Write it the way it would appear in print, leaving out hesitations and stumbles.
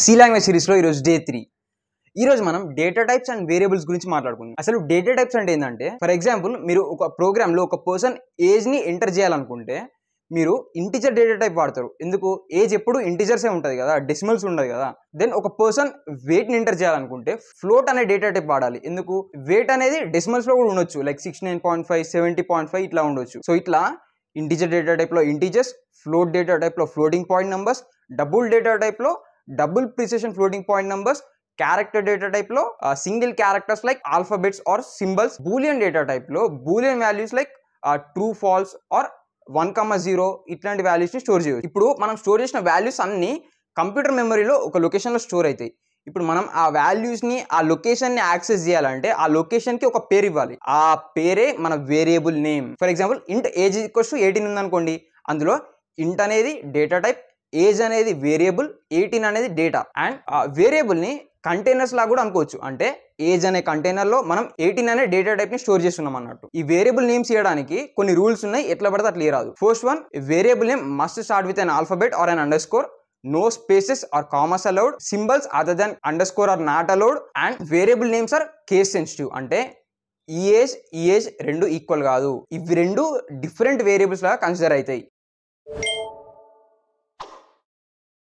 C language సిరీస్లో ఈరోజు day 3. ఈరోజు మనం డేటా టైప్స్ అండ్ వేరియబుల్స్ గురించి మాట్లాడుకుందాం. అసలు డేటా టైప్స్ అంటే ఏంటంటే, ఫర్ ఎగ్జాంపుల్ మీరు ఒక ప్రోగ్రామ్లో ఒక పర్సన్ ఏజ్ని ఎంటర్ చేయాలనుకుంటే మీరు ఇంటిజర్ డేటా టైప్ వాడతారు. ఎందుకు? ఏజ్ ఎప్పుడు ఇంటిజర్సే ఉంటుంది కదా, డెసిమల్స్ ఉండదు కదా. దెన్ ఒక పర్సన్ వెయిట్ని ఎంటర్ చేయాలనుకుంటే ఫ్లోట్ అనే డేటా టైప్ వాడాలి. ఎందుకు? వెయిట్ అనేది డెసిమల్స్లో కూడా ఉండొచ్చు, లైక్ 69.5, 70.5 ఇట్లా ఉండొచ్చు. సో ఇట్లా ఇంటిజర్ డేటా టైప్లో ఇంటిజర్స్, ఫ్లోట్ డేటా టైప్లో floating point numbers, double data టైప్లో double precision floating point numbers, character data type లో single characters like alphabets or symbols, boolean data type లో boolean values like true false or 1,0 ఇట్లాంటి values ని store చేయవచ్చు. ఇప్పుడు మనం store చేసిన values అన్ని కంప్యూటర్ మెమరీలో ఒక లొకేషన్ లో స్టోర్ అవుతాయి. ఇప్పుడు మనం ఆ వాల్యూస్ ని ఆ లొకేషన్ ని యాక్సెస్ చేయాలంటే ఆ లొకేషన్ కి ఒక పేరు ఇవ్వాలి. ఆ పేరే మన వేరియబుల్ నేమ్. ఫర్ ఎగ్జాంపుల్ ఇంట్ ఏజ్ ఈక్వల్స్ టు 18 ఉందనుకోండి, అందులో ఇంట్ అనేది డేటా టైప్, ఏజ్ అనేది వేరియబుల్, 18 అనేది డేటా. అండ్ ఆ వేరియబుల్ ని కంటైనర్స్ లాగా కూడా అనుకోవచ్చు. అంటే ఏజ్ అనే కంటైనర్ లో మనం 18 అనే డేటా టైప్ ని స్టోర్ చేస్తున్నాం అన్నట్టు. ఈ వేరియబుల్ నేమ్స్ ఇవ్వడానికి కొన్ని రూల్స్ ఉన్నాయి, ఎట్లా పడితే అట్లా రాదు. First one, variable name must start with an alphabet or an underscore. No spaces or commas allowed. Symbols other than underscore are not allowed. And variable names are case sensitive. అంటే ఈ age రెండు equal కాదు, ఇవి రెండు different variables లాగా consider అవుతాయి.